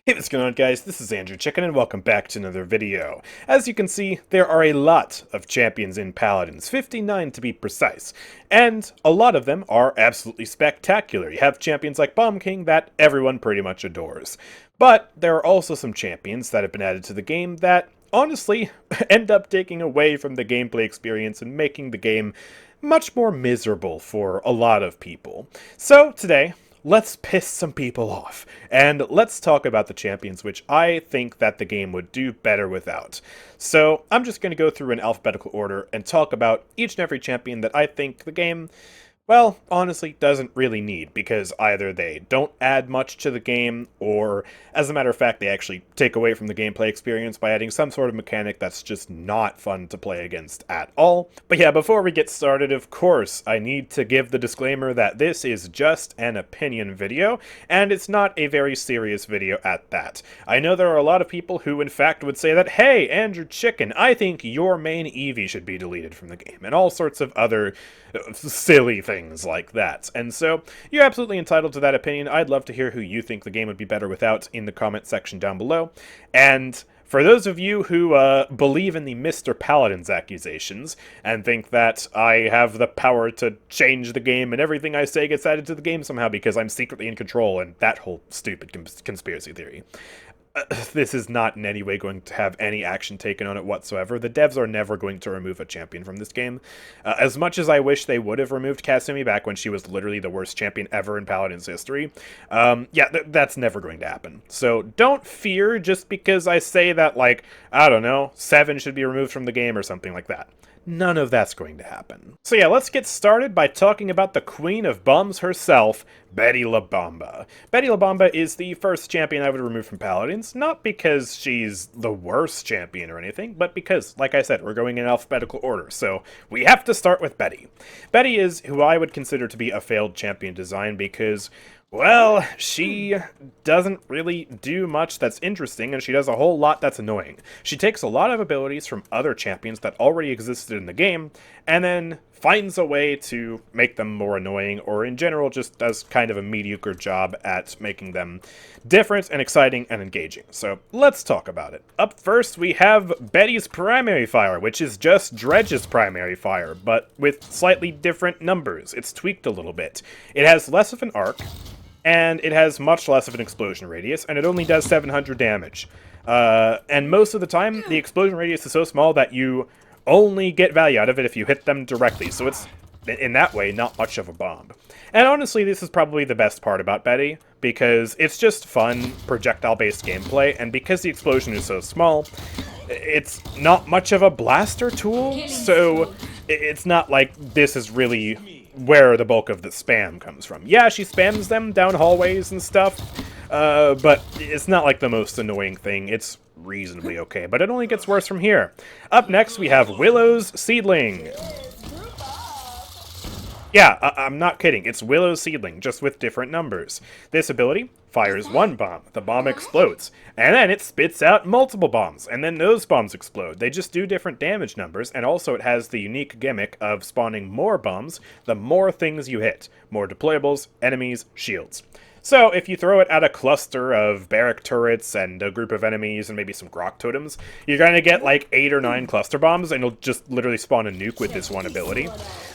Hey, what's going on, guys? This is AndrewChicken, and welcome back to another video. As you can see, there are a lot of champions in Paladins, 59 to be precise, and a lot of them are absolutely spectacular. You have champions like Bomb King that everyone pretty much adores. But there are also some champions that have been added to the game that, honestly, end up taking away from the gameplay experience and making the game much more miserable for a lot of people. So, today, let's piss some people off, and let's talk about the champions which I think that the game would do better without. So I'm just going to go through in alphabetical order and talk about each and every champion that I think the game, well, honestly, doesn't really need, because either they don't add much to the game, or, as a matter of fact, they actually take away from the gameplay experience by adding some sort of mechanic that's just not fun to play against at all. But yeah, before we get started, of course, I need to give the disclaimer that this is just an opinion video, and it's not a very serious video at that. I know there are a lot of people who, in fact, would say that, hey, AndrewChicken, I think your main Eevee should be deleted from the game, and all sorts of other silly things like that. And so, you're absolutely entitled to that opinion. I'd love to hear who you think the game would be better without in the comment section down below. And for those of you who believe in the Mr. Paladins accusations and think that I have the power to change the game and everything I say gets added to the game somehow because I'm secretly in control and that whole stupid conspiracy theory, this is not in any way going to have any action taken on it whatsoever. The devs are never going to remove a champion from this game. As much as I wish they would have removed Kasumi back when she was literally the worst champion ever in Paladins history, that's never going to happen. So don't fear just because I say that, like, I don't know, 7 should be removed from the game or something like that. None of that's going to happen. So yeah, let's get started by talking about the Queen of Bums herself, Betty La Bomba. Betty La Bomba is the first champion I would remove from Paladins, not because she's the worst champion or anything, but because, like I said, we're going in alphabetical order, so we have to start with Betty. Betty is who I would consider to be a failed champion design because, well, she doesn't really do much that's interesting, and she does a whole lot that's annoying. She takes a lot of abilities from other champions that already existed in the game, and then finds a way to make them more annoying, or in general just does kind of a mediocre job at making them different and exciting and engaging. So let's talk about it. Up first, we have Betty's primary fire, which is just Dredge's primary fire, but with slightly different numbers. It's tweaked a little bit. It has less of an arc, and it has much less of an explosion radius, and it only does 700 damage. And most of the time, the explosion radius is so small that you only get value out of it if you hit them directly, so it's, in that way, not much of a bomb. And honestly, this is probably the best part about Betty, because it's just fun, projectile-based gameplay, and because the explosion is so small, it's not much of a blaster tool, so it's not like this is really where the bulk of the spam comes from. Yeah, she spams them down hallways and stuff, but it's not like the most annoying thing. It's reasonably okay, but it only gets worse from here. Up next, we have Willow's Seedling. Yeah, I'm not kidding. It's Willow's Seedling, just with different numbers. This ability fires one bomb. The bomb explodes. And then it spits out multiple bombs. And then those bombs explode. They just do different damage numbers. And also it has the unique gimmick of spawning more bombs the more things you hit. More deployables, enemies, shields. So, if you throw it at a cluster of barrack turrets and a group of enemies and maybe some grok totems, you're going to get like 8 or 9 cluster bombs, and you'll just literally spawn a nuke with this one ability.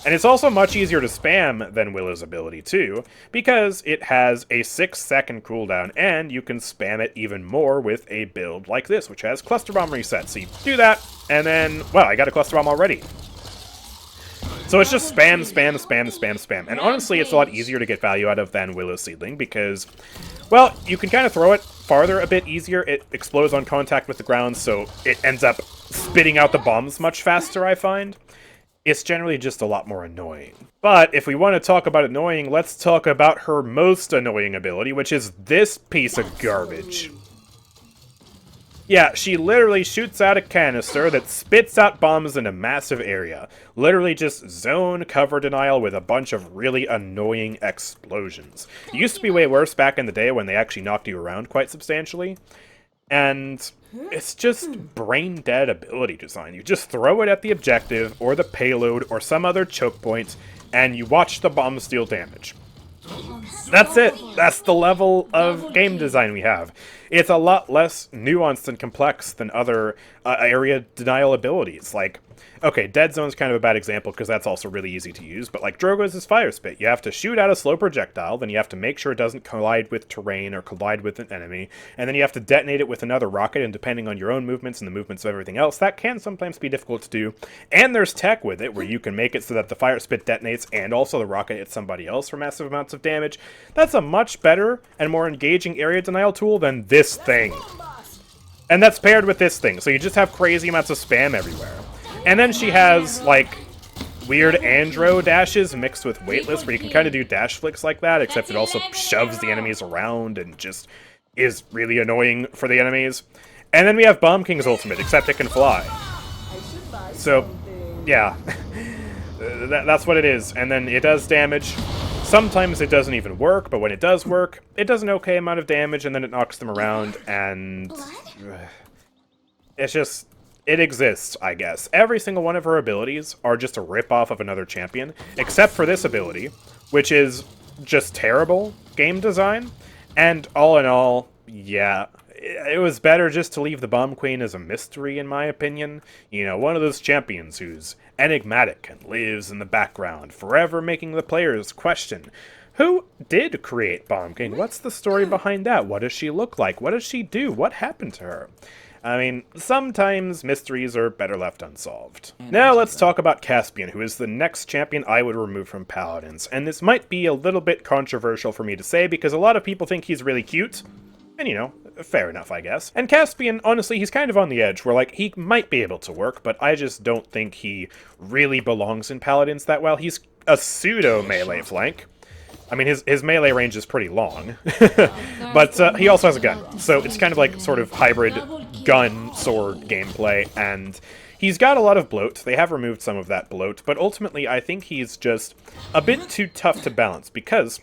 And it's also much easier to spam than Willow's ability too, because it has a 6-second cooldown, and you can spam it even more with a build like this, which has cluster bomb reset. So you do that, and then, well, I got a cluster bomb already. So it's just spam, spam, spam, spam, spam. And honestly, it's a lot easier to get value out of than Willow's Seedling because, well, you can kind of throw it farther a bit easier. It explodes on contact with the ground, so it ends up spitting out the bombs much faster, I find. It's generally just a lot more annoying. But if we want to talk about annoying, let's talk about her most annoying ability, which is this piece of garbage. Yeah, she literally shoots out a canister that spits out bombs in a massive area. Literally just zone cover denial with a bunch of really annoying explosions. It used to be way worse back in the day when they actually knocked you around quite substantially. And it's just brain-dead ability design. You just throw it at the objective, or the payload, or some other choke point, and you watch the bombs deal damage. That's it. That's the level of game design we have. It's a lot less nuanced and complex than other area denial abilities. Like, okay, Dead Zone's kind of a bad example because that's also really easy to use, but like Drogo's is Fire Spit. You have to shoot out a slow projectile, then you have to make sure it doesn't collide with terrain or collide with an enemy, and then you have to detonate it with another rocket, and depending on your own movements and the movements of everything else, that can sometimes be difficult to do. And there's tech with it, where you can make it so that the Fire Spit detonates and also the rocket hits somebody else for massive amounts of damage. That's a much better and more engaging area denial tool than this thing. And that's paired with this thing, so you just have crazy amounts of spam everywhere. And then she has, like, weird Andro dashes mixed with weightless, where you can kind of do dash flicks like that, except it also shoves the enemies around and just is really annoying for the enemies. And then we have Bomb King's ultimate, except it can fly. So, yeah. That's what it is. And then it does damage. Sometimes it doesn't even work, but when it does work, it does an okay amount of damage, and then it knocks them around, and it's just... it exists, I guess. Every single one of her abilities are just a rip-off of another champion, except for this ability, which is just terrible game design. And all in all, yeah, it was better just to leave the Bomb Queen as a mystery, in my opinion. You know, one of those champions who's enigmatic and lives in the background, forever making the players question, who did create Bomb King? What's the story behind that? What does she look like? What does she do? What happened to her? I mean, sometimes mysteries are better left unsolved. Now let's talk about Caspian, who is the next champion I would remove from Paladins. And this might be a little bit controversial for me to say, because a lot of people think he's really cute. And, you know, fair enough, I guess. And Caspian, honestly, he's kind of on the edge, where, like, he might be able to work, but I just don't think he really belongs in Paladins that well. He's a pseudo-melee flank. I mean, his melee range is pretty long, but he also has a gun, so it's kind of like sort of hybrid gun-sword gameplay, and he's got a lot of bloat. They have removed some of that bloat, but ultimately I think he's just a bit too tough to balance, because,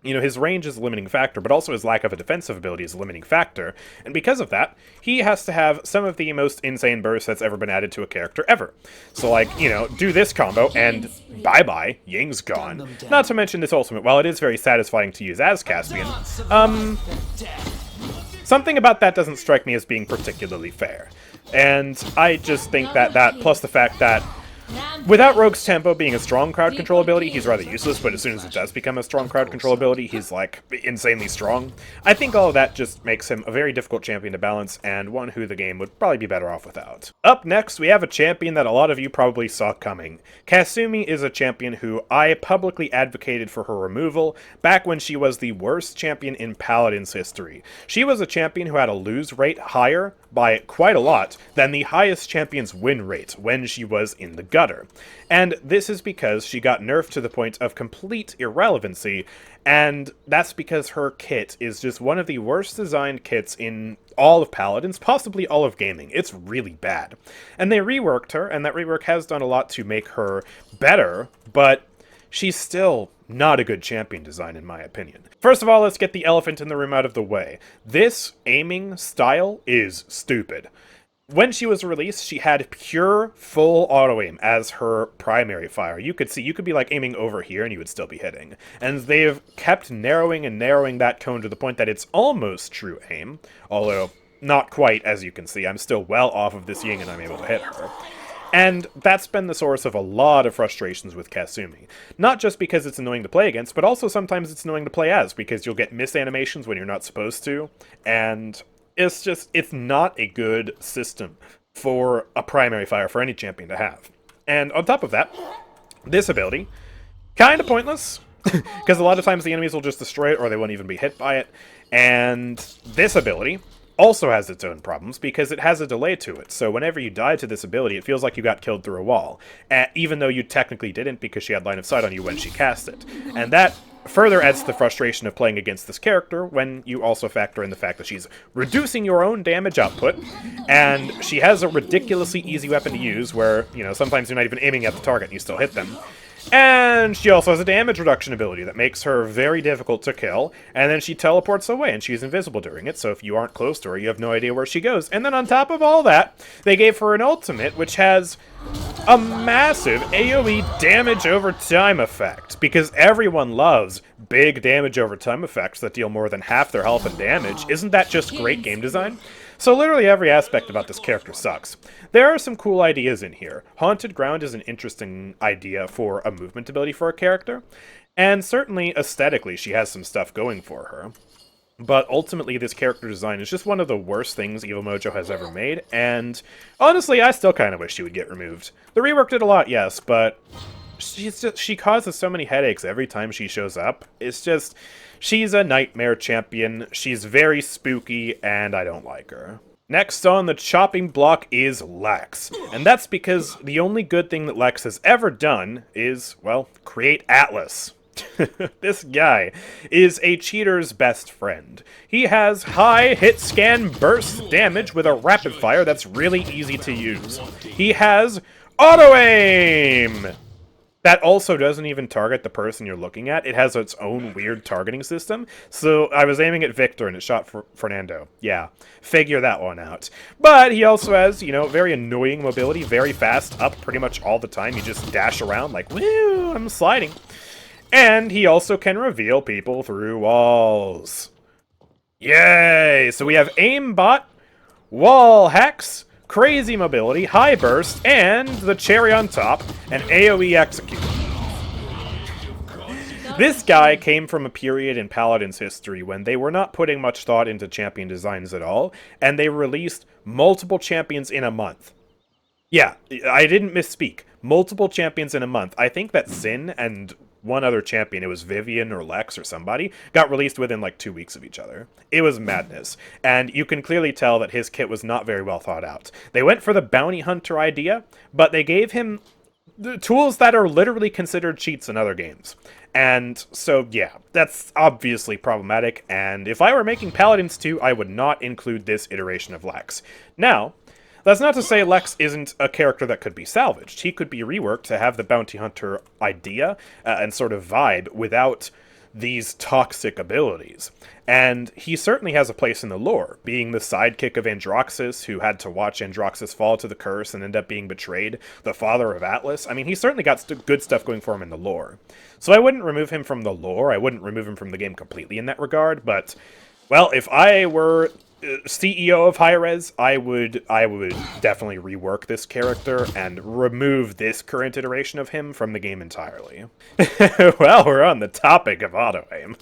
you know, his range is a limiting factor, but also his lack of a defensive ability is a limiting factor, and because of that, he has to have some of the most insane bursts that's ever been added to a character ever. So, like, you know, do this combo, and bye-bye, Ying's gone. Not to mention this ultimate, while it is very satisfying to use as Caspian, something about that doesn't strike me as being particularly fair. And I just think that plus the fact that without Rogue's Tempo being a strong crowd control ability, he's rather useless, but as soon as it does become a strong crowd control ability, he's, like, insanely strong. I think all of that just makes him a very difficult champion to balance, and one who the game would probably be better off without. Up next, we have a champion that a lot of you probably saw coming. Kasumi is a champion who I publicly advocated for her removal back when she was the worst champion in Paladins history. She was a champion who had a lose rate higher by quite a lot than the highest champion's win rate when she was in the gutter. And this is because she got nerfed to the point of complete irrelevancy, and that's because her kit is just one of the worst designed kits in all of Paladins, possibly all of gaming. It's really bad. And they reworked her, and that rework has done a lot to make her better, but she's still not a good champion design, in my opinion. First of all, let's get the elephant in the room out of the way. This aiming style is stupid. When she was released, she had pure, full auto-aim as her primary fire. You could see, you could be, like, aiming over here and you would still be hitting. And they've kept narrowing and narrowing that cone to the point that it's almost true aim, although not quite, as you can see. I'm still well off of this Ying and I'm able to hit her. And that's been the source of a lot of frustrations with Kasumi. Not just because it's annoying to play against, but also sometimes it's annoying to play as, because you'll get miss animations when you're not supposed to, and it's just, it's not a good system for a primary fire for any champion to have. And on top of that, this ability, kind of pointless, because a lot of times the enemies will just destroy it or they won't even be hit by it. And this ability also has its own problems because it has a delay to it. So whenever you die to this ability, it feels like you got killed through a wall, even though you technically didn't because she had line of sight on you when she cast it. And that further adds to the frustration of playing against this character when you also factor in the fact that she's reducing your own damage output, and she has a ridiculously easy weapon to use where, you know, sometimes you're not even aiming at the target and you still hit them. And she also has a damage reduction ability that makes her very difficult to kill, and then she teleports away and she's invisible during it, so if you aren't close to her, you have no idea where she goes. And then on top of all that, they gave her an ultimate, which has a massive AoE damage over time effect, because everyone loves big damage over time effects that deal more than half their health and damage. Isn't that just great game design? So literally every aspect about this character sucks. There are some cool ideas in here. Haunted Ground is an interesting idea for a movement ability for a character, and certainly aesthetically she has some stuff going for her. But ultimately, this character design is just one of the worst things Evil Mojo has ever made, and honestly, I still kind of wish she would get removed. The rework did a lot, yes, but she causes so many headaches every time she shows up. It's just, she's a nightmare champion, she's very spooky, and I don't like her. Next on the chopping block is Lex, and that's because the only good thing that Lex has ever done is, well, create Atlas. This guy is a cheater's best friend. He has high hit scan burst damage with a rapid fire that's really easy to use. He has auto aim! That also doesn't even target the person you're looking at. It has its own weird targeting system. So I was aiming at Victor and it shot for Fernando. Yeah, figure that one out. But he also has, you know, very annoying mobility, very fast, up pretty much all the time. You just dash around like, woo, I'm sliding. And he also can reveal people through walls. Yay! So we have aimbot, wall hacks, crazy mobility, high burst, and the cherry on top, an AoE execute. This guy came from a period in Paladins history when they were not putting much thought into champion designs at all, and they released multiple champions in a month. Yeah, I didn't misspeak. Multiple champions in a month. I think that Sin and one other champion, it was Vivian or Lex or somebody, got released within like 2 weeks of each other. It was madness. And you can clearly tell that his kit was not very well thought out. They went for the bounty hunter idea, but they gave him the tools that are literally considered cheats in other games. And so, yeah, that's obviously problematic, and if I were making Paladins 2, I would not include this iteration of Lex. Now, that's not to say Lex isn't a character that could be salvaged. He could be reworked to have the bounty hunter idea and sort of vibe without these toxic abilities. And he certainly has a place in the lore, being the sidekick of Androxus, who had to watch Androxus fall to the curse and end up being betrayed, the father of Atlas. I mean, he certainly got good stuff going for him in the lore. So I wouldn't remove him from the lore, I wouldn't remove him from the game completely in that regard, but, well, if I were CEO of Hi-Rez, I would definitely rework this character and remove this current iteration of him from the game entirely. Well, we're on the topic of auto-aim.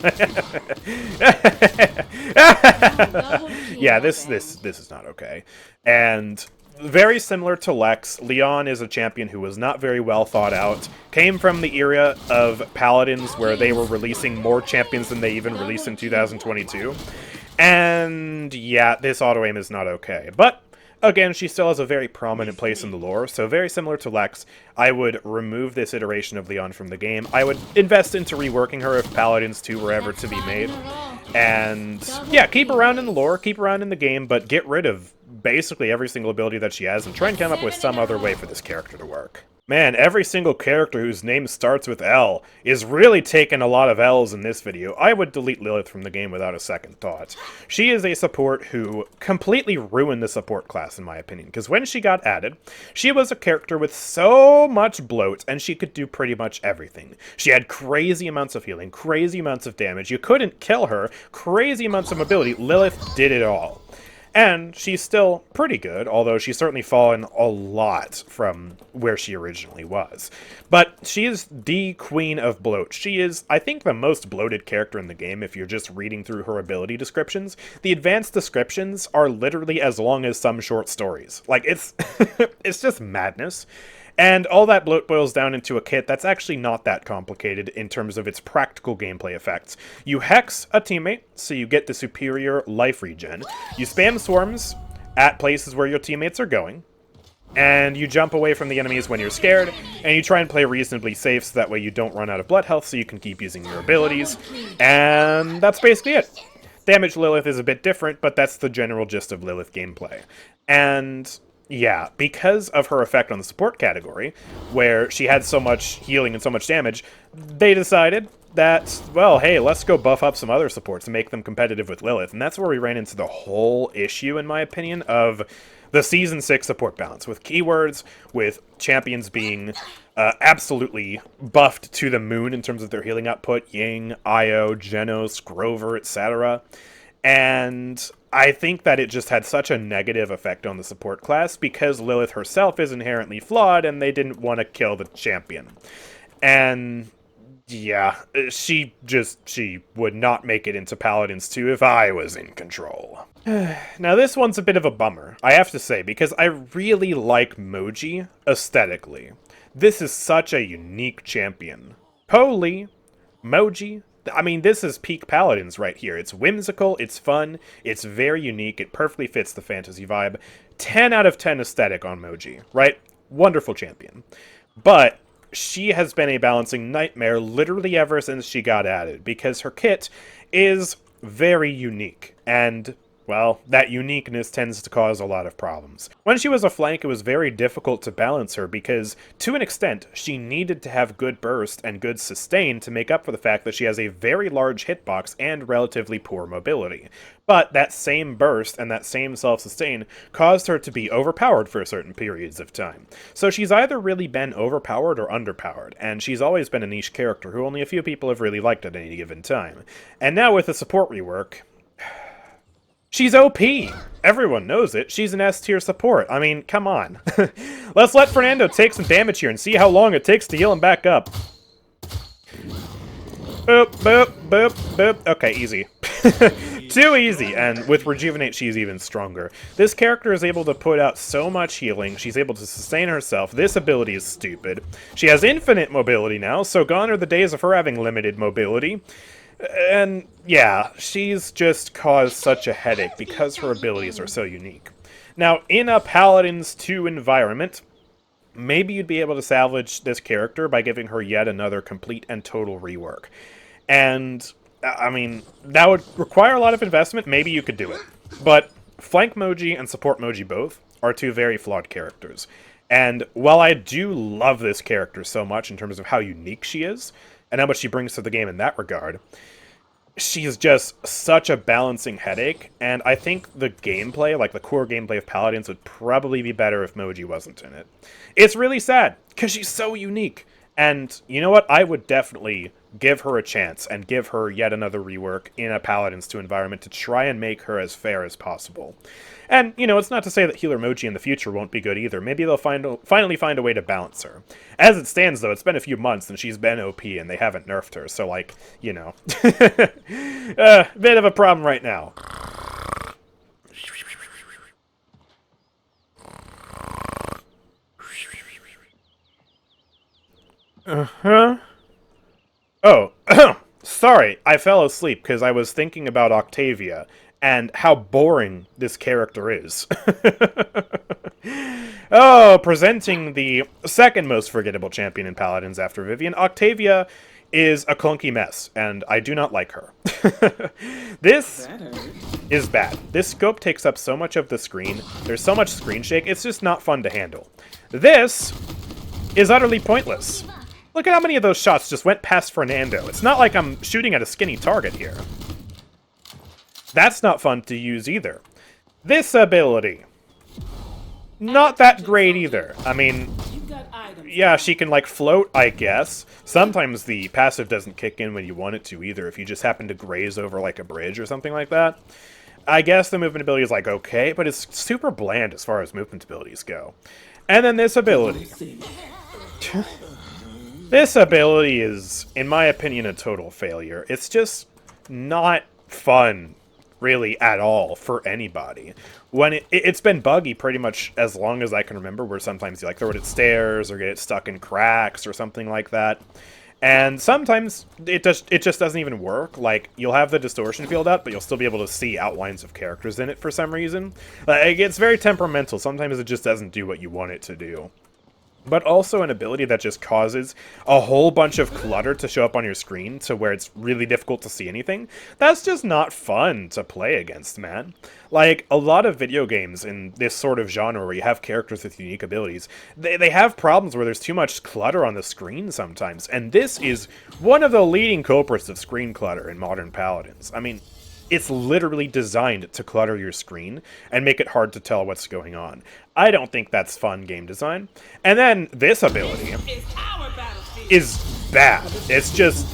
Yeah, this is not okay. And very similar to Lex, Lian is a champion who was not very well thought out, came from the era of Paladins where they were releasing more champions than they even released in 2022. And yeah, this auto-aim is not okay. But again, she still has a very prominent place in the lore, so very similar to Lex, I would remove this iteration of Lian from the game. I would invest into reworking her if Paladins 2 were ever to be made. And yeah, keep her around in the lore, keep her around in the game, but get rid of basically every single ability that she has and try and come up with some other way for this character to work. Man, every single character whose name starts with L is really taking a lot of L's in this video. I would delete Lillith from the game without a second thought. She is a support who completely ruined the support class, in my opinion, because when she got added, she was a character with so much bloat, and she could do pretty much everything. She had crazy amounts of healing, crazy amounts of damage, you couldn't kill her, crazy amounts of mobility. Lillith did it all. And she's still pretty good, although she's certainly fallen a lot from where she originally was. But she is the queen of bloat. She is, I think, the most bloated character in the game if you're just reading through her ability descriptions. The advanced descriptions are literally as long as some short stories. Like, it's it's just madness. And all that bloat boils down into a kit that's actually not that complicated in terms of its practical gameplay effects. You hex a teammate, so you get the superior life regen. You spam swarms at places where your teammates are going. And you jump away from the enemies when you're scared, and you try and play reasonably safe so that way you don't run out of blood health so you can keep using your abilities. And that's basically it. Damage Lillith is a bit different, but that's the general gist of Lillith gameplay. And Yeah, because of her effect on the support category, where she had so much healing and so much damage, they decided that, well, hey, let's go buff up some other supports and make them competitive with Lillith. And that's where we ran into the whole issue, in my opinion, of the Season 6 support balance, with keywords, with champions being absolutely buffed to the moon in terms of their healing output, Ying, Io, Genos, Grover, etc., and I think that it just had such a negative effect on the support class because Lillith herself is inherently flawed and they didn't want to kill the champion. And yeah, she would not make it into Paladins 2 if I was in control. Now this one's a bit of a bummer, I have to say, because I really like Moji aesthetically. This is such a unique champion. Holy Moji. I mean, this is peak Paladins right here. It's whimsical, it's fun, it's very unique, it perfectly fits the fantasy vibe. 10 out of 10 aesthetic on Moji, right? Wonderful champion. But she has been a balancing nightmare literally ever since she got added, because her kit is very unique, and well, that uniqueness tends to cause a lot of problems. When she was a flank, it was very difficult to balance her because, to an extent, she needed to have good burst and good sustain to make up for the fact that she has a very large hitbox and relatively poor mobility. But that same burst and that same self-sustain caused her to be overpowered for certain periods of time. So she's either really been overpowered or underpowered, and she's always been a niche character who only a few people have really liked at any given time. And now with the support rework, she's OP! Everyone knows it. She's an S-tier support. I mean, come on. Let's let Fernando take some damage here and see how long it takes to heal him back up. Boop, boop, boop, boop. Okay, easy. Too easy, and with Rejuvenate, she's even stronger. This character is able to put out so much healing, she's able to sustain herself. This ability is stupid. She has infinite mobility now, so gone are the days of her having limited mobility. And yeah, she's just caused such a headache because her abilities are so unique. Now, in a Paladins 2 environment, maybe you'd be able to salvage this character by giving her yet another complete and total rework. And, I mean, that would require a lot of investment. Maybe you could do it. But Flank Moji and Support Moji both are two very flawed characters. And while I do love this character so much in terms of how unique she is, and how much she brings to the game in that regard, she's just such a balancing headache, and I think the gameplay, like the core gameplay of Paladins, would probably be better if Moji wasn't in it. It's really sad, because she's so unique, and you know what? I would definitely give her a chance and give her yet another rework in a Paladins 2 environment to try and make her as fair as possible. And, you know, it's not to say that Healer Moji in the future won't be good either. Maybe they'll finally find a way to balance her. As it stands, though, it's been a few months and she's been OP and they haven't nerfed her, so, like, you know. Bit of a problem right now. Uh-huh. Oh, sorry, I fell asleep because I was thinking about Octavia and how boring this character is. Oh, presenting the second most forgettable champion in Paladins after Vivian, Octavia is a clunky mess, and I do not like her. This is bad. This scope takes up so much of the screen, there's so much screen shake, it's just not fun to handle. This is utterly pointless. Look at how many of those shots just went past Fernando. It's not like I'm shooting at a skinny target here. That's not fun to use either. This ability, not that great either. I mean, yeah, she can, like, float, I guess. Sometimes the passive doesn't kick in when you want it to either, if you just happen to graze over, like, a bridge or something like that. I guess the movement ability is, like, okay, but it's super bland as far as movement abilities go. And then this ability. This ability is, in my opinion, a total failure. It's just not fun, really, at all, for anybody. When it's been buggy pretty much as long as I can remember, where sometimes you, like, throw it at stairs or get it stuck in cracks or something like that. And sometimes it just doesn't even work. Like, you'll have the distortion field up, but you'll still be able to see outlines of characters in it for some reason. Like, it's very temperamental. Sometimes it just doesn't do what you want it to do. but also an ability that just causes a whole bunch of clutter to show up on your screen to where it's really difficult to see anything. That's just not fun to play against, man. Like, a lot of video games in this sort of genre where you have characters with unique abilities, they have problems where there's too much clutter on the screen sometimes, and this is one of the leading culprits of screen clutter in modern Paladins. I mean, it's literally designed to clutter your screen and make it hard to tell what's going on. I don't think that's fun game design. And then this ability is bad. It's just...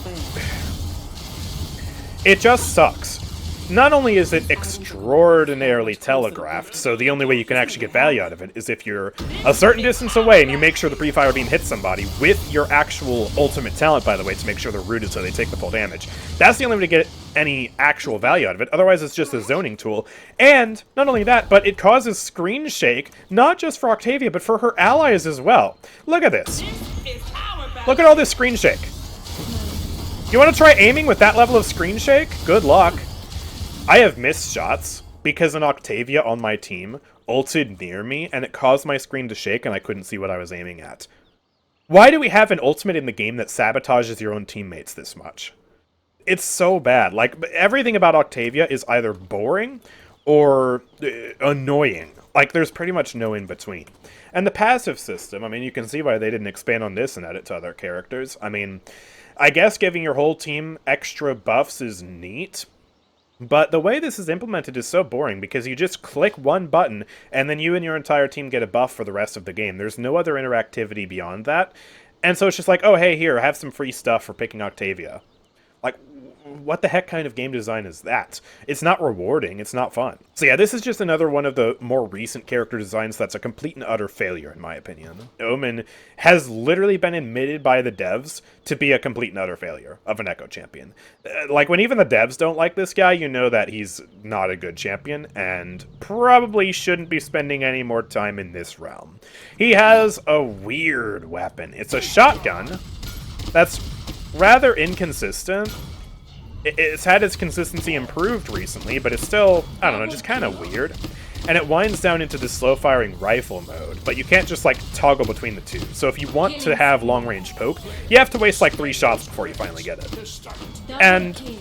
it just sucks. Not only is it extraordinarily telegraphed, so the only way you can actually get value out of it is if you're a certain distance away and you make sure the pre-fire beam hits somebody with your actual ultimate talent, by the way, to make sure they're rooted so they take the full damage. That's the only way to get any actual value out of it. Otherwise, it's just a zoning tool. And not only that, but it causes screen shake, not just for Octavia, but for her allies as well. Look at this. Look at all this screen shake. You want to try aiming with that level of screen shake? Good luck. I have missed shots because an Octavia on my team ulted near me and it caused my screen to shake and I couldn't see what I was aiming at. Why do we have an ultimate in the game that sabotages your own teammates this much? It's so bad. Like, everything about Octavia is either boring or annoying. Like, there's pretty much no in-between. And the passive system, I mean, you can see why they didn't expand on this and add it to other characters. I mean, I guess giving your whole team extra buffs is neat, but the way this is implemented is so boring because you just click one button and then you and your entire team get a buff for the rest of the game. There's no other interactivity beyond that. And so it's just like, oh, hey, here, have some free stuff for picking Octavia. Like, what the heck kind of game design is that? It's not rewarding, it's not fun. So yeah, this is just another one of the more recent character designs that's a complete and utter failure, in my opinion. Omen has literally been admitted by the devs to be a complete and utter failure of an Echo champion. Like, when even the devs don't like this guy, you know that he's not a good champion, and probably shouldn't be spending any more time in this realm. He has a weird weapon. It's a shotgun that's rather inconsistent. It's had its consistency improved recently, but it's still, I don't know, just kind of weird. And it winds down into this slow-firing rifle mode, but you can't just, like, toggle between the two. So if you want to have long-range poke, you have to waste, like, 3 shots before you finally get it. And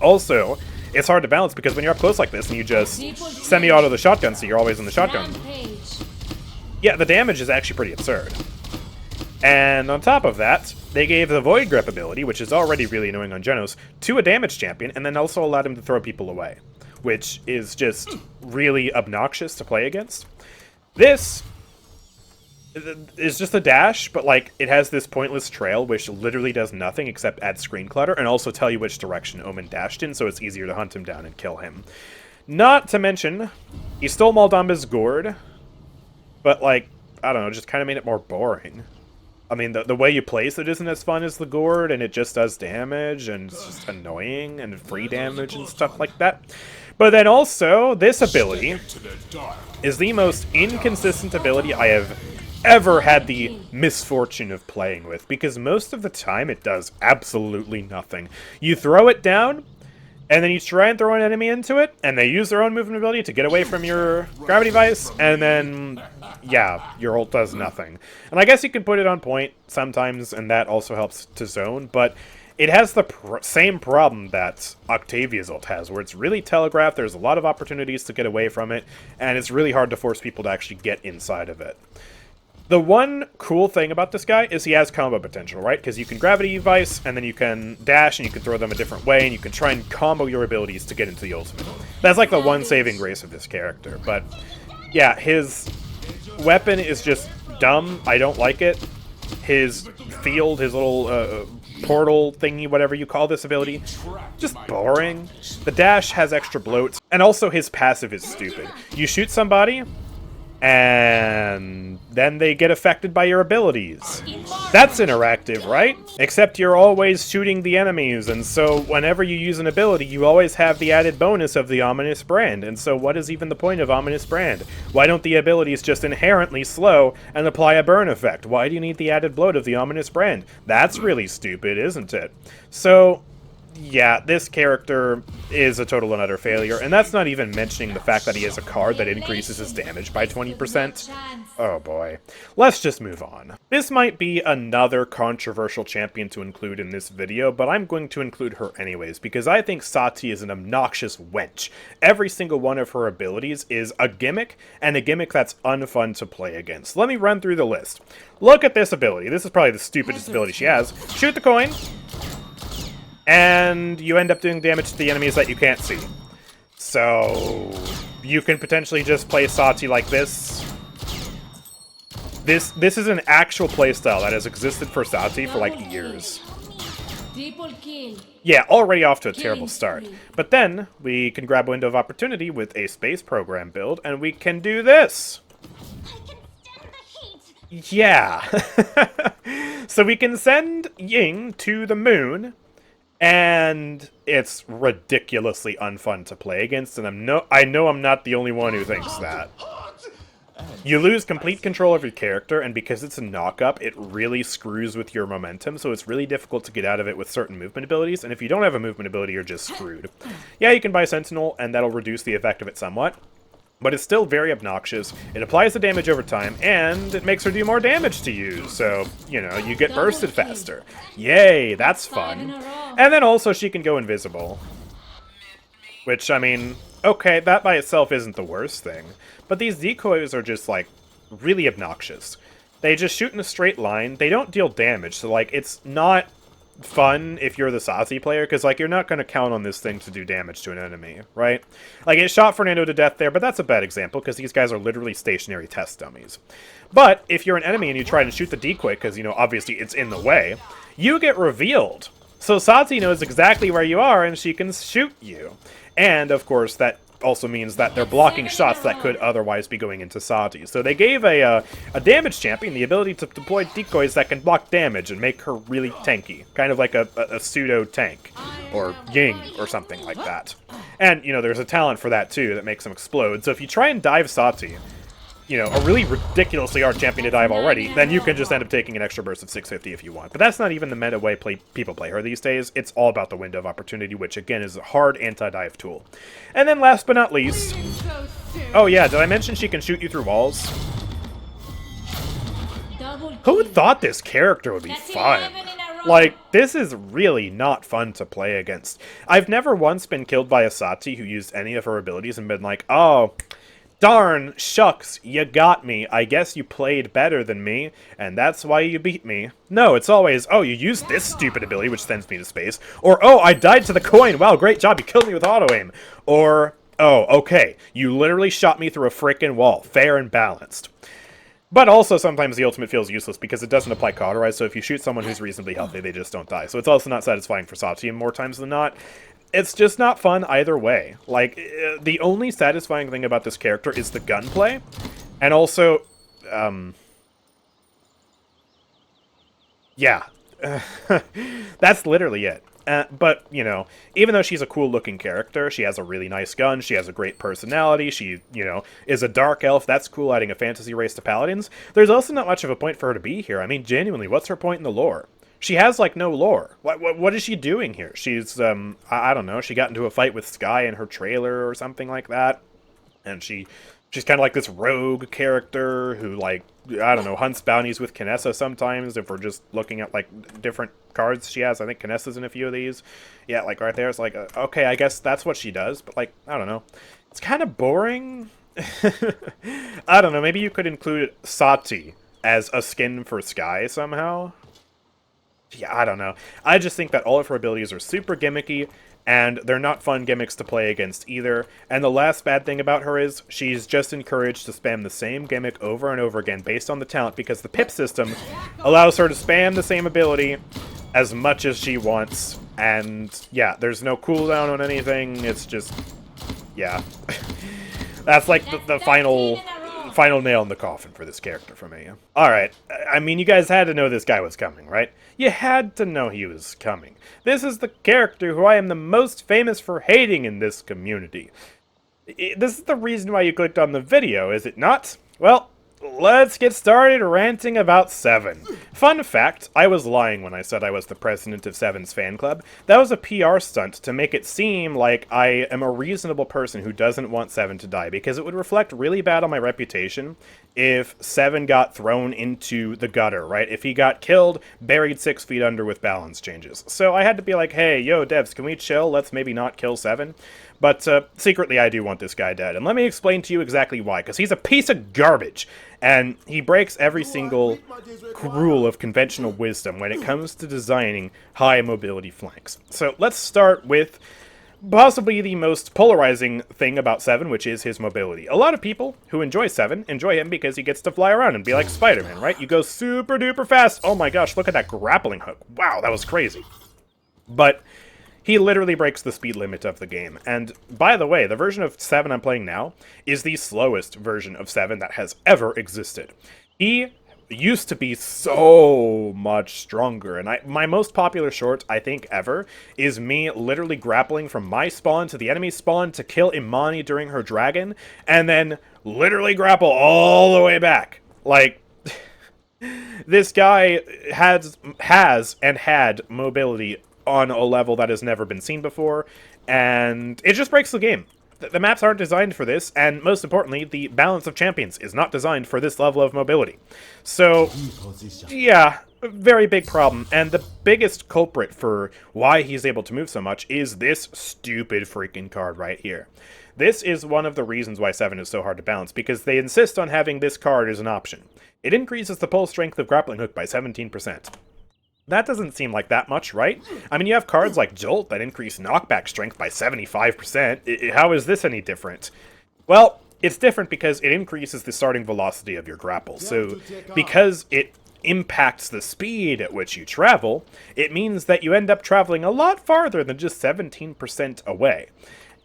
also, it's hard to balance because when you're up close like this and you just semi-auto the shotgun, so you're always in the shotgun, yeah, the damage is actually pretty absurd. And on top of that, they gave the Void Grip ability, which is already really annoying on Genos, to a damage champion, and then also allowed him to throw people away, which is just really obnoxious to play against. This is just a dash, but like it has this pointless trail, which literally does nothing except add screen clutter, and also tell you which direction Omen dashed in, so it's easier to hunt him down and kill him. Not to mention, he stole Maldamba's gourd, but like, I don't know, just kind of made it more boring. I mean, the way you place it isn't as fun as the gourd, and it just does damage, and it's just annoying, and free damage and stuff like that. But then also, this ability is the most inconsistent ability I have ever had the misfortune of playing with, because most of the time it does absolutely nothing. You throw it down, and then you try and throw an enemy into it, and they use their own movement ability to get away from your gravity vice, and then, yeah, your ult does nothing. And I guess you can put it on point sometimes, and that also helps to zone, but it has the same problem that Octavia's ult has, where it's really telegraphed, there's a lot of opportunities to get away from it, and it's really hard to force people to actually get inside of it. The one cool thing about this guy is he has combo potential, right? Because you can gravity vice, and then you can dash, and you can throw them a different way, and you can try and combo your abilities to get into the ultimate. That's like the one saving grace of this character. But yeah, his weapon is just dumb. I don't like it. His field, his little portal thingy, whatever you call this ability, just boring. The dash has extra bloats, and also his passive is stupid. You shoot somebody, and then they get affected by your abilities. That's interactive, right? Except you're always shooting the enemies, and so whenever you use an ability, you always have the added bonus of the Ominous Brand, and so what is even the point of Ominous Brand? Why don't the abilities just inherently slow and apply a burn effect? Why do you need the added bloat of the Ominous Brand? That's really stupid, isn't it? So yeah, this character is a total and utter failure, and that's not even mentioning the fact that he has a card that increases his damage by 20%. Oh boy. Let's just move on. This might be another controversial champion to include in this video, but I'm going to include her anyways, because I think Saati is an obnoxious wench. Every single one of her abilities is a gimmick, and a gimmick that's unfun to play against. Let me run through the list. Look at this ability. This is probably the stupidest ability she has. Shoot the coin, and you end up doing damage to the enemies that you can't see. So you can potentially just play Saati like this. This is an actual playstyle that has existed for Saati for like years. Yeah, already off to a terrible start. But then we can grab a window of opportunity with a space program build, and we can do this. Yeah. So we can send Ying to the moon, and it's ridiculously unfun to play against, and I know I'm not the only one who thinks that. You lose complete control of your character, and because it's a knock-up, it really screws with your momentum, so it's really difficult to get out of it with certain movement abilities, and if you don't have a movement ability, you're just screwed. Yeah, you can buy Sentinel, and that'll reduce the effect of it somewhat, but it's still very obnoxious. It applies the damage over time, and it makes her do more damage to you, so, you know, you get bursted faster. Yay, that's fun. And then also she can go invisible. Which, I mean, okay, that by itself isn't the worst thing. But these decoys are just, like, really obnoxious. They just shoot in a straight line. They don't deal damage, so, like, it's not fun if you're the Saati player, because, like, you're not going to count on this thing to do damage to an enemy, right? Like, it shot Fernando to death there, but that's a bad example, because these guys are literally stationary test dummies. But if you're an enemy and you try to shoot the decoy, because, you know, obviously it's in the way, you get revealed. So Saati knows exactly where you are, and she can shoot you. And, of course, that also means that they're blocking shots that could otherwise be going into Saati. So they gave a damage champion the ability to deploy decoys that can block damage and make her really tanky. Kind of like a pseudo-tank, or Ying, or something like that. And, you know, there's a talent for that, too, that makes them explode. So if you try and dive Saati, you know, a really ridiculously hard champion to dive already, then you can just end up taking an extra burst of 650 if you want. But that's not even the meta way people play her these days. It's all about the window of opportunity, which again is a hard anti-dive tool. And then last but not least, oh yeah, did I mention she can shoot you through walls? Who thought this character would be fun? Like, this is really not fun to play against. I've never once been killed by a Saati who used any of her abilities and been like, oh, darn, shucks, you got me. I guess you played better than me, and that's why you beat me. No, it's always, oh, you used this stupid ability, which sends me to space. Or, oh, I died to the coin. Wow, great job, you killed me with auto-aim. Or, oh, okay, you literally shot me through a frickin' wall. Fair and balanced. But also, sometimes the ultimate feels useless because it doesn't apply cauterize, so if you shoot someone who's reasonably healthy, they just don't die. So it's also not satisfying for Saati more times than not. It's just not fun either way. Like, the only satisfying thing about this character is the gunplay, and also, yeah, that's literally it. But, you know, even though she's a cool-looking character, she has a really nice gun, she has a great personality, she, you know, is a dark elf, that's cool, adding a fantasy race to Paladins, there's also not much of a point for her to be here. I mean, genuinely, what's her point in the lore? She has, like, no lore. What is she doing here? She's, I don't know, she got into a fight with Sky in her trailer or something like that. And she's kind of like this rogue character who, like, I don't know, hunts bounties with Kinessa sometimes, if we're just looking at, like, different cards she has. I think Kinessa's in a few of these. Yeah, like, right there, it's like, okay, I guess that's what she does, but, like, I don't know. It's kind of boring. I don't know, maybe you could include Saati as a skin for Sky somehow. Yeah, I don't know. I just think that all of her abilities are super gimmicky, and they're not fun gimmicks to play against either. And the last bad thing about her is she's just encouraged to spam the same gimmick over and over again based on the talent, because the pip system allows her to spam the same ability as much as she wants. And yeah, there's no cooldown on anything. It's just, yeah. That's like the final nail in the coffin for this character for me. Alright, I mean, you guys had to know this guy was coming, right? You had to know he was coming. This is the character who I am the most famous for hating in this community. This is the reason why you clicked on the video, is it not? Well, let's get started ranting about 7. Fun fact, I was lying when I said I was the president of 7's fan club. That was a PR stunt to make it seem like I am a reasonable person who doesn't want 7 to die, because it would reflect really bad on my reputation if 7 got thrown into the gutter, right? If he got killed, buried 6 feet under with balance changes. So I had to be like, hey, yo, devs, can we chill? Let's maybe not kill 7. But secretly, I do want this guy dead. And let me explain to you exactly why, because he's a piece of garbage. And he breaks every single rule of conventional wisdom when it comes to designing high mobility flanks. So let's start with possibly the most polarizing thing about 7, which is his mobility. A lot of people who enjoy 7 enjoy him because he gets to fly around and be like Spider-Man, right? You go super duper fast. Oh my gosh, look at that grappling hook. Wow, that was crazy. But he literally breaks the speed limit of the game. And by the way, the version of 7 I'm playing now is the slowest version of 7 that has ever existed. He used to be so much stronger, and my most popular short, I think, ever, is me literally grappling from my spawn to the enemy spawn to kill Imani during her dragon, and then literally grapple all the way back. Like, this guy has and had mobility on a level that has never been seen before, and it just breaks the game. The maps aren't designed for this, and most importantly, the balance of champions is not designed for this level of mobility. So, yeah, very big problem, and the biggest culprit for why he's able to move so much is this stupid freaking card right here. This is one of the reasons why 7 is so hard to balance, because they insist on having this card as an option. It increases the pull strength of grappling hook by 17%. That doesn't seem like that much, right? I mean, you have cards like Jolt that increase knockback strength by 75%. How is this any different? Well, it's different because it increases the starting velocity of your grapple. So, because it impacts the speed at which you travel, it means that you end up traveling a lot farther than just 17% away.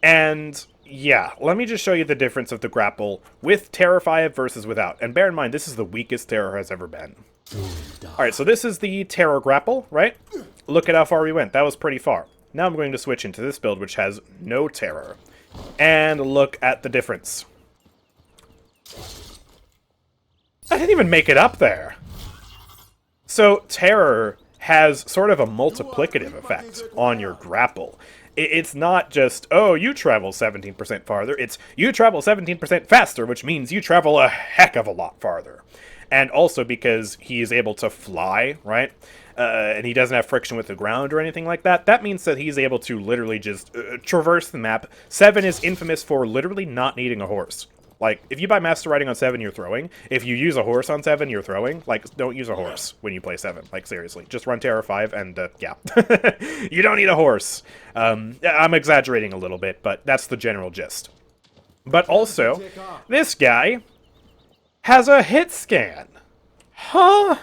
And yeah, let me just show you the difference of the grapple with Terror 5 versus without. And bear in mind, this is the weakest Terror has ever been. Alright, so this is the Terror grapple, right? Look at how far we went. That was pretty far. Now I'm going to switch into this build, which has no Terror. And look at the difference. I didn't even make it up there. So, Terror has sort of a multiplicative effect on your grapple. It's not just, oh, you travel 17% farther. It's, you travel 17% faster, which means you travel a heck of a lot farther. And also because he is able to fly, right? And he doesn't have friction with the ground or anything like that. That means that he's able to literally just traverse the map. 7 is infamous for literally not needing a horse. Like, if you buy Master Riding on 7, you're throwing. If you use a horse on 7, you're throwing. Like, don't use a horse when you play 7. Like, seriously. Just run Terror 5 and, yeah. You don't need a horse. I'm exaggerating a little bit, but that's the general gist. But also, this guy has a hit scan. Huh?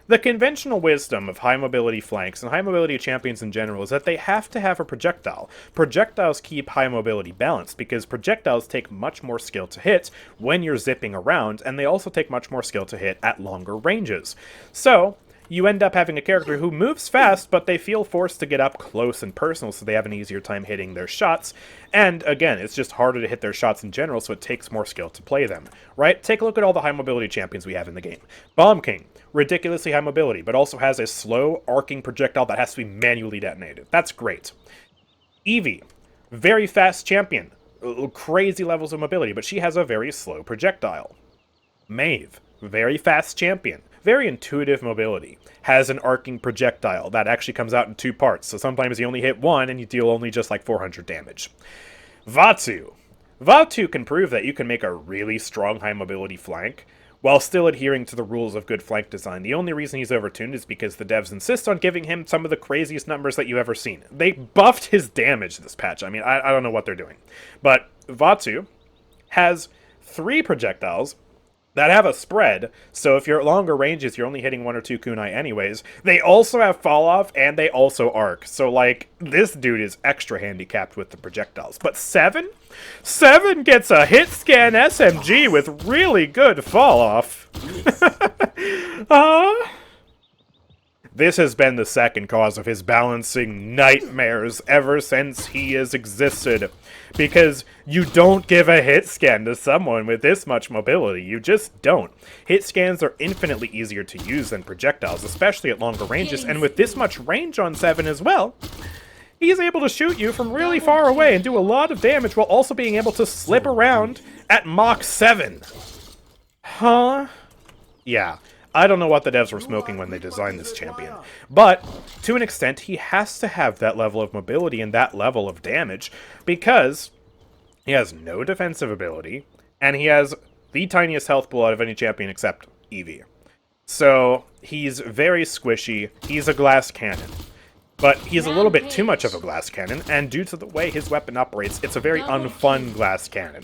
The conventional wisdom of high mobility flanks and high mobility champions in general is that they have to have a projectile. Projectiles keep high mobility balanced because projectiles take much more skill to hit when you're zipping around, and they also take much more skill to hit at longer ranges. So, you end up having a character who moves fast, but they feel forced to get up close and personal, so they have an easier time hitting their shots. And again, it's just harder to hit their shots in general, so it takes more skill to play them, right? Take a look at all the high mobility champions we have in the game. Bomb King, ridiculously high mobility, but also has a slow, arcing projectile that has to be manually detonated. That's great. Eevee, very fast champion, crazy levels of mobility, but she has a very slow projectile. Maeve, very fast champion, very intuitive mobility, has an arcing projectile that actually comes out in 2 parts, so sometimes you only hit one and you deal only just like 400 damage. Vatu. Vatu can prove that you can make a really strong high mobility flank while still adhering to the rules of good flank design. The only reason he's overtuned is because the devs insist on giving him some of the craziest numbers that you've ever seen. They buffed his damage this patch. I mean, I don't know what they're doing. But Vatu has 3 projectiles that have a spread, so if you're at longer ranges, you're only hitting 1 or 2 kunai anyways. They also have fall off, and they also arc. So, like, this dude is extra handicapped with the projectiles. But 7? 7 gets a hit scan SMG with really good fall off. This has been the second cause of his balancing nightmares ever since he has existed. Because you don't give a hit scan to someone with this much mobility. You just don't. Hit scans are infinitely easier to use than projectiles, especially at longer ranges. And with this much range on 7 as well, he's able to shoot you from really far away and do a lot of damage while also being able to slip around at Mach 7. Huh? Yeah. I don't know what the devs were smoking when they designed this champion, but to an extent, he has to have that level of mobility and that level of damage because he has no defensive ability, and he has the tiniest health pool out of any champion except Eevee. So he's very squishy, he's a glass cannon, but he's a little bit too much of a glass cannon, and due to the way his weapon operates, it's a very unfun glass cannon.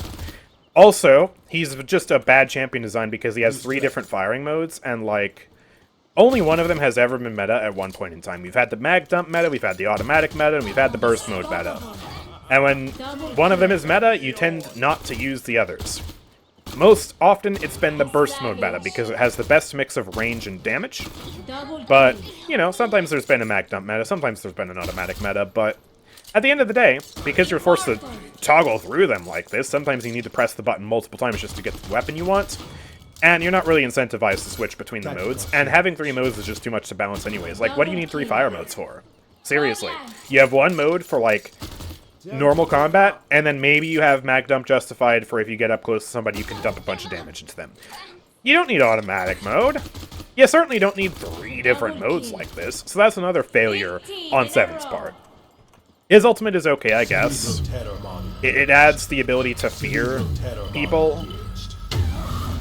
Also, he's just a bad champion design because he has 3 different firing modes, and, like, only one of them has ever been meta at one point in time. We've had the mag dump meta, we've had the automatic meta, and we've had the burst mode meta. And when one of them is meta, you tend not to use the others. Most often, it's been the burst mode meta because it has the best mix of range and damage. But, you know, sometimes there's been a mag dump meta, sometimes there's been an automatic meta, but at the end of the day, because you're forced to toggle through them like this, sometimes you need to press the button multiple times just to get the weapon you want, and you're not really incentivized to switch between the modes, and having 3 modes is just too much to balance anyways. Like, what do you need 3 fire modes for? Seriously. You have 1 mode for, like, normal combat, and then maybe you have mag dump justified for if you get up close to somebody, you can dump a bunch of damage into them. You don't need automatic mode. You certainly don't need 3 different modes like this, so that's another failure on 7's part. His ultimate is okay, I guess. It adds the ability to fear people.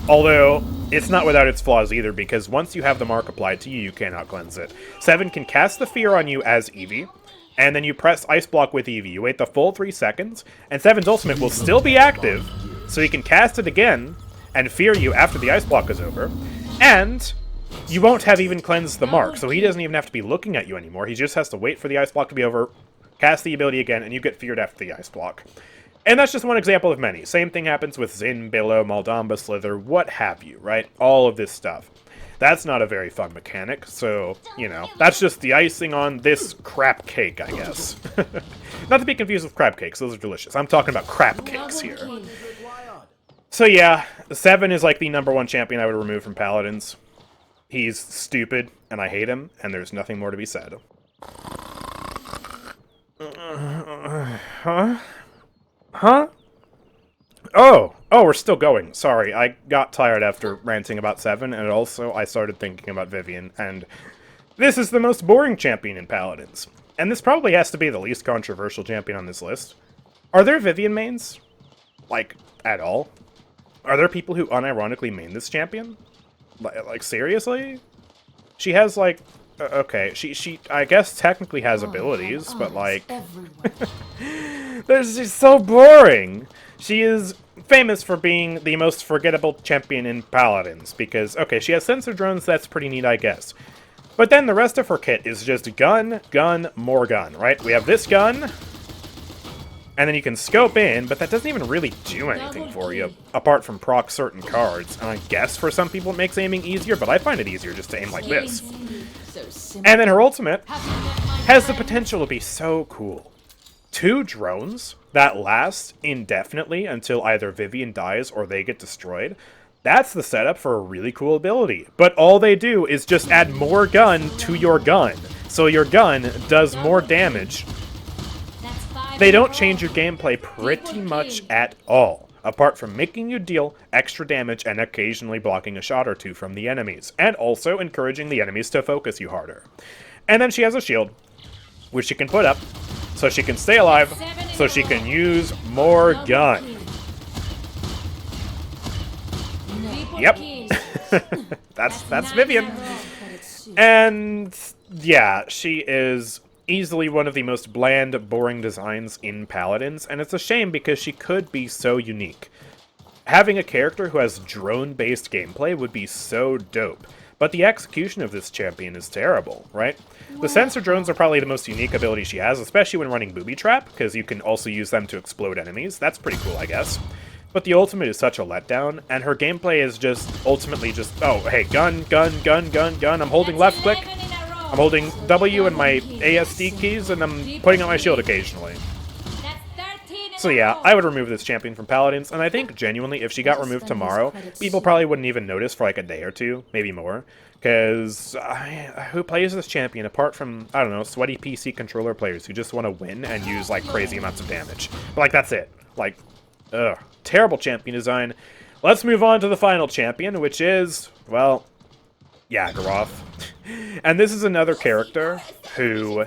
Although, it's not without its flaws either, because once you have the mark applied to you, you cannot cleanse it. 7 can cast the fear on you as Eevee, and then you press Ice Block with Eevee. You wait the full 3 seconds, and 7's ultimate will still be active, so he can cast it again and fear you after the Ice Block is over. And you won't have even cleansed the mark, so he doesn't even have to be looking at you anymore. He just has to wait for the Ice Block to be over, cast the ability again, and you get feared after the Ice Block. And that's just one example of many. Same thing happens with Zin, Billow, Maldamba, Slither, what have you, right? All of this stuff. That's not a very fun mechanic, so, you know, that's just the icing on this crap cake, I guess. Not to be confused with crab cakes, those are delicious. I'm talking about crap cakes here. So yeah, 7 is like the #1 champion I would remove from Paladins. He's stupid, and I hate him, and there's nothing more to be said. Huh? Huh? Oh, we're still going. Sorry, I got tired after ranting about 7, and also I started thinking about Vivian, and this is the most boring champion in Paladins. And this probably has to be the least controversial champion on this list. Are there Vivian mains? Like, at all? Are there people who unironically main this champion? Like, seriously? She has, like, okay, she I guess technically has abilities, but like, she's so boring. She is famous for being the most forgettable champion in Paladins, because, okay, she has sensor drones, that's pretty neat, I guess. But then the rest of her kit is just gun, gun, more gun, right? We have this gun, and then you can scope in, but that doesn't even really do anything for you, apart from proc certain cards. And I guess for some people it makes aiming easier, but I find it easier just to aim like this. And then her ultimate has the potential to be so cool. 2 drones that last indefinitely until either Vivian dies or they get destroyed. That's the setup for a really cool ability. But all they do is just add more gun to your gun. So your gun does more damage. They don't change your gameplay pretty much at all, apart from making you deal extra damage and occasionally blocking a shot or 2 from the enemies, and also encouraging the enemies to focus you harder. And then she has a shield, which she can put up, so she can stay alive, so she can use more gun. Yep. That's Vivian. And yeah, she is easily one of the most bland, boring designs in Paladins, and it's a shame because she could be so unique. Having a character who has drone-based gameplay would be so dope, but the execution of this champion is terrible, right? The sensor drones are probably the most unique ability she has, especially when running Booby Trap, because you can also use them to explode enemies. That's pretty cool, I guess. But the ultimate is such a letdown, and her gameplay is just ultimately just, oh, hey, gun, gun, gun, gun, gun, I'm holding left click. I'm holding W and my ASD keys, and I'm putting on my shield occasionally. So yeah, I would remove this champion from Paladins, and I think, genuinely, if she got removed tomorrow, people probably wouldn't even notice for like a day or two, maybe more. Because who plays this champion apart from, I don't know, sweaty PC controller players who just want to win and use, like, crazy amounts of damage? But, like, that's it. Like, ugh. Terrible champion design. Let's move on to the final champion, which is, well, Yagorath. And this is another character who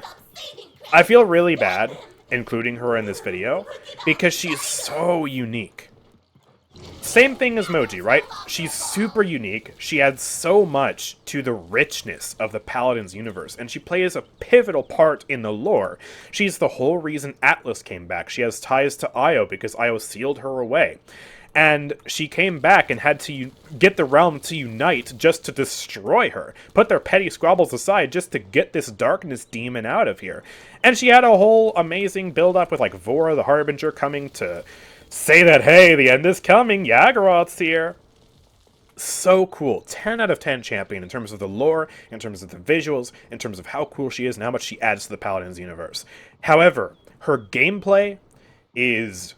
I feel really bad including her in this video, because she's so unique. Same thing as Moji, right? She's super unique. She adds so much to the richness of the Paladins universe, and she plays a pivotal part in the lore. She's the whole reason Atlas came back. She has ties to Io because Io sealed her away. And she came back and had to get the realm to unite just to destroy her. Put their petty squabbles aside just to get this darkness demon out of here. And she had a whole amazing build-up with, like, Vora the Harbinger coming to say that, hey, the end is coming, Yagorath's here. So cool. 10 out of 10 champion in terms of the lore, in terms of the visuals, in terms of how cool she is and how much she adds to the Paladins universe. However, her gameplay is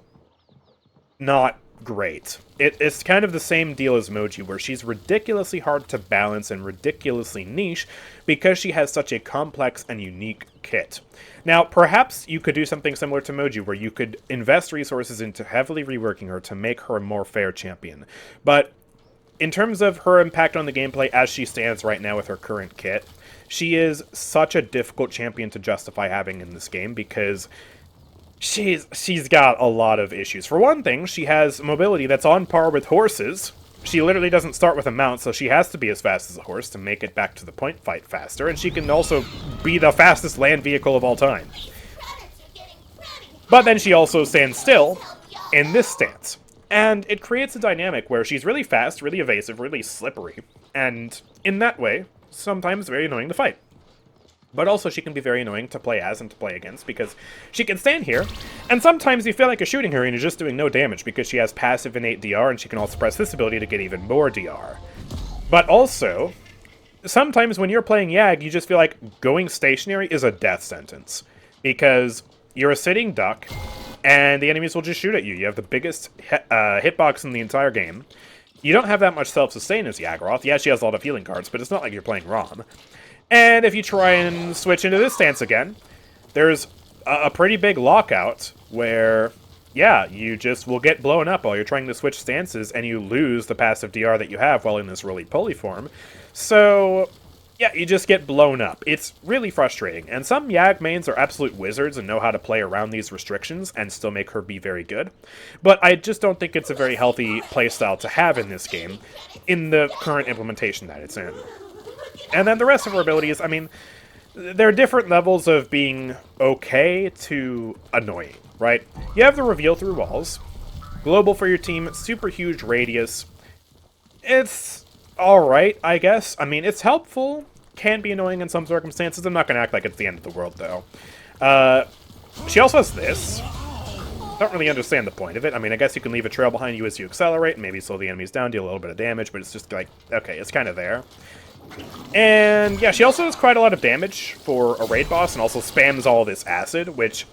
not great. It's kind of the same deal as Moji, where she's ridiculously hard to balance and ridiculously niche because she has such a complex and unique kit. Now, perhaps you could do something similar to Moji, where you could invest resources into heavily reworking her to make her a more fair champion. But in terms of her impact on the gameplay as she stands right now with her current kit, she is such a difficult champion to justify having in this game because she's got a lot of issues. For one thing, she has mobility that's on par with horses. She literally doesn't start with a mount, so she has to be as fast as a horse to make it back to the point fight faster, and she can also be the fastest land vehicle of all time. But then she also stands still in this stance. And it creates a dynamic where she's really fast, really evasive, really slippery, and in that way, sometimes very annoying to fight. But also she can be very annoying to play as and to play against, because she can stand here, and sometimes you feel like you're shooting her and you're just doing no damage because she has passive innate DR, and she can also press this ability to get even more DR. But also, sometimes when you're playing Yag, you just feel like going stationary is a death sentence, because you're a sitting duck, and the enemies will just shoot at you. You have the biggest hitbox in the entire game. You don't have that much self-sustain as Yagorath. Yeah, she has a lot of healing cards, but it's not like you're playing ROM. And if you try and switch into this stance again, there's a pretty big lockout where, yeah, you just will get blown up while you're trying to switch stances, and you lose the passive DR that you have while in this roly-poly form. So, yeah, you just get blown up. It's really frustrating, and some Yag mains are absolute wizards and know how to play around these restrictions and still make her be very good. But I just don't think it's a very healthy playstyle to have in this game, in the current implementation that it's in. And then the rest of her abilities, I mean, there are different levels of being okay to annoying, right? You have the reveal through walls, global for your team, super huge radius. It's alright, I guess. I mean, it's helpful, can be annoying in some circumstances. I'm not going to act like it's the end of the world, though. She also has this. Don't really understand the point of it. I mean, I guess you can leave a trail behind you as you accelerate, and maybe slow the enemies down, deal a little bit of damage, but it's just like, okay, it's kind of there. And, yeah, she also does quite a lot of damage for a raid boss, and also spams all this acid, which,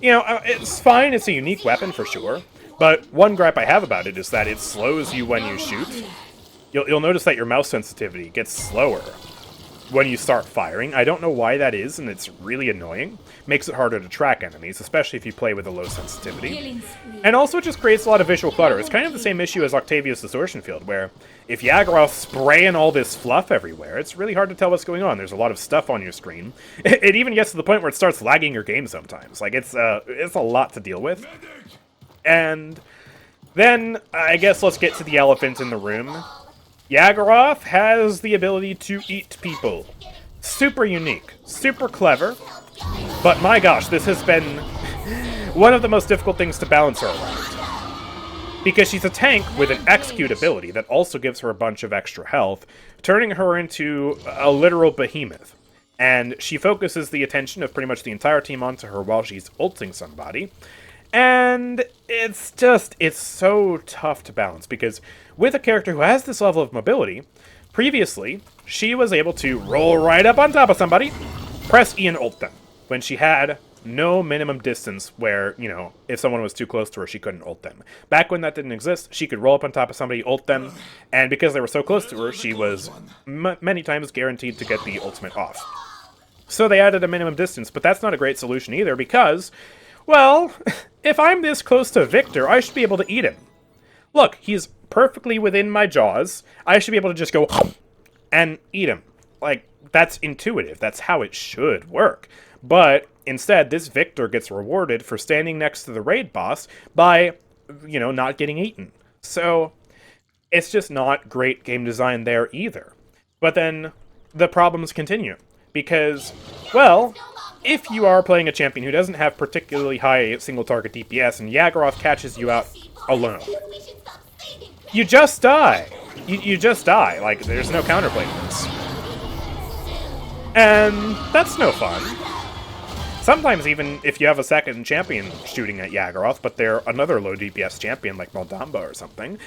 you know, it's fine, it's a unique weapon for sure, but one gripe I have about it is that it slows you when you shoot. You'll notice that your mouse sensitivity gets slower when you start firing. I don't know why that is, and it's really annoying. Makes it harder to track enemies, especially if you play with a low sensitivity. And also it just creates a lot of visual clutter. It's kind of the same issue as Octavia's Distortion Field, where if Yagorath's spraying all this fluff everywhere, it's really hard to tell what's going on. There's a lot of stuff on your screen. It even gets to the point where it starts lagging your game sometimes. Like, it's a lot to deal with. And then, I guess let's get to the elephant in the room. Yagorath has the ability to eat people. Super unique, super clever, but my gosh, this has been one of the most difficult things to balance her around. Because she's a tank with an execute ability that also gives her a bunch of extra health, turning her into a literal behemoth. And she focuses the attention of pretty much the entire team onto her while she's ulting somebody. And it's so tough to balance, because with a character who has this level of mobility, previously, she was able to roll right up on top of somebody, press E and ult them, when she had no minimum distance where, you know, if someone was too close to her, she couldn't ult them. Back when that didn't exist, she could roll up on top of somebody, ult them, and because they were so close to her, she was many times guaranteed to get the ultimate off. So they added a minimum distance, but that's not a great solution either, because, well, if I'm this close to Victor, I should be able to eat him. Look, he's perfectly within my jaws. I should be able to just go and eat him. Like, that's intuitive. That's how it should work. But instead, this Victor gets rewarded for standing next to the raid boss by, you know, not getting eaten. So it's just not great game design there either. But then the problems continue. Because, well, if you are playing a champion who doesn't have particularly high single-target DPS and Yagorath catches you out alone, you just die. You just die. Like, there's no counterplay to this. And that's no fun. Sometimes even if you have a second champion shooting at Yagorath, but they're another low DPS champion like Bomba or something,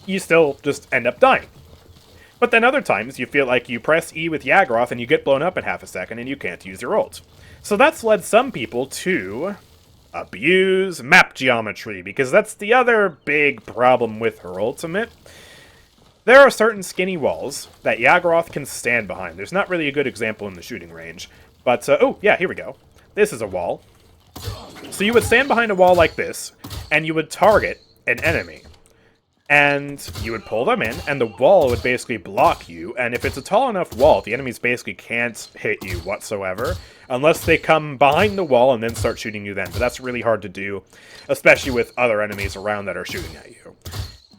you still just end up dying. But then other times you feel like you press E with Yagorath and you get blown up in half a second and you can't use your ult. So that's led some people to abuse map geometry, because that's the other big problem with her ultimate. There are certain skinny walls that Yagorath can stand behind. There's not really a good example in the shooting range. But, oh, yeah, here we go. This is a wall. So you would stand behind a wall like this, and you would target an enemy. And you would pull them in, and the wall would basically block you, and if it's a tall enough wall, the enemies basically can't hit you whatsoever, unless they come behind the wall and then start shooting you then. But that's really hard to do, especially with other enemies around that are shooting at you.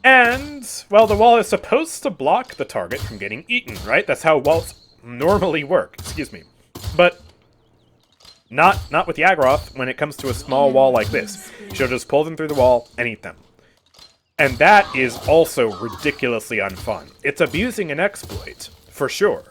And, well, the wall is supposed to block the target from getting eaten, right? That's how walls normally work, excuse me. But not with Yagorath when it comes to a small wall like this. She'll just pull them through the wall and eat them. And that is also ridiculously unfun. It's abusing an exploit, for sure.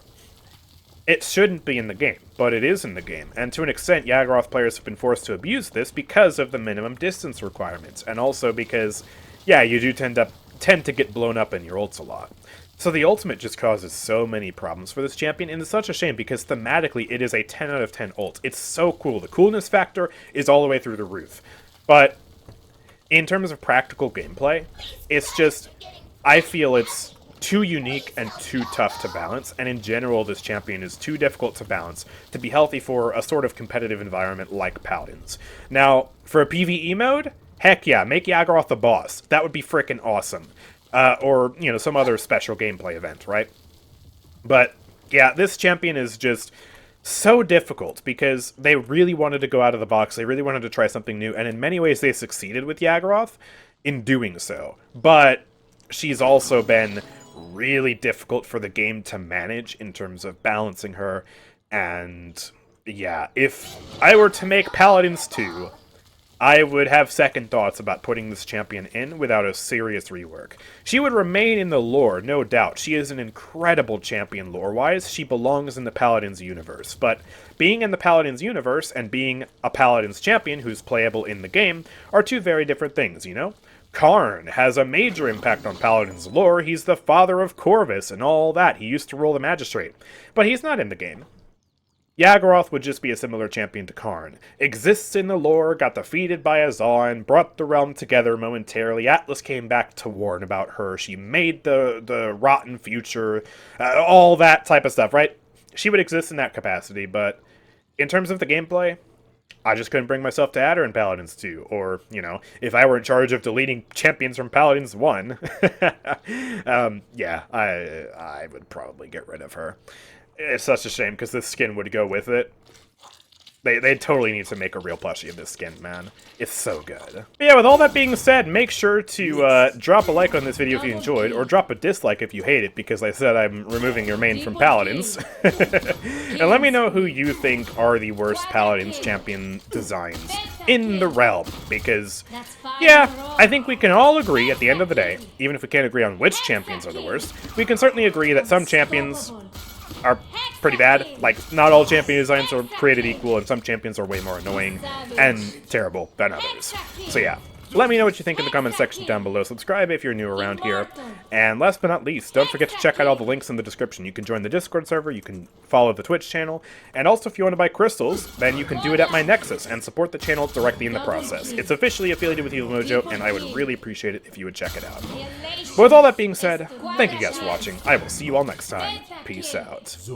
It shouldn't be in the game, but it is in the game. And to an extent, Yagorath players have been forced to abuse this because of the minimum distance requirements. And also because, yeah, you do tend to get blown up in your ults a lot. So the ultimate just causes so many problems for this champion, and it's such a shame because thematically it is a 10 out of 10 ult. It's so cool. The coolness factor is all the way through the roof. But in terms of practical gameplay, it's just, I feel it's too unique and too tough to balance, and in general this champion is too difficult to balance to be healthy for a sort of competitive environment like Paladins. Now, for a PvE mode, heck yeah, make Yagorath the boss. That would be frickin' awesome. Or, you know, some other special gameplay event, right? But, yeah, this champion is just so difficult because they really wanted to go out of the box, they really wanted to try something new, and in many ways they succeeded with Yagorath in doing so. But she's also been really difficult for the game to manage in terms of balancing her, and yeah, if I were to make Paladins 2, I would have second thoughts about putting this champion in without a serious rework. She would remain in the lore, no doubt. She is an incredible champion lore-wise. She belongs in the Paladins universe. But being in the Paladins universe and being a Paladins champion who's playable in the game are two very different things, you know? Karn has a major impact on Paladins lore. He's the father of Corvus and all that. He used to rule the Magistrate. But he's not in the game. Yagorath would just be a similar champion to Karn. Exists in the lore, got defeated by Azan, brought the realm together momentarily. Atlas came back to warn about her. She made the rotten future, all that type of stuff, right? She would exist in that capacity, but in terms of the gameplay, I just couldn't bring myself to add her in Paladins 2. Or, you know, if I were in charge of deleting champions from Paladins 1, yeah, I would probably get rid of her. It's such a shame, because this skin would go with it. They totally need to make a real plushie of this skin, man. It's so good. But yeah, with all that being said, make sure to drop a like on this video if you enjoyed, or drop a dislike if you hate it, because I said I'm removing your main from Paladins. And let me know who you think are the worst Paladins champion designs in the realm, because, yeah, I think we can all agree at the end of the day, even if we can't agree on which champions are the worst, we can certainly agree that some champions are pretty bad. Like, not all champion designs are created equal, and some champions are way more annoying and terrible than others. So yeah, let me know what you think in the comment section down below. Subscribe if you're new around here. And last but not least, don't forget to check out all the links in the description. You can join the Discord server, you can follow the Twitch channel, and also if you want to buy crystals, then you can do it at my Nexus and support the channel directly in the process. It's officially affiliated with Mojo, and I would really appreciate it if you would check it out. But with all that being said, thank you guys for watching. I will see you all next time. Peace out.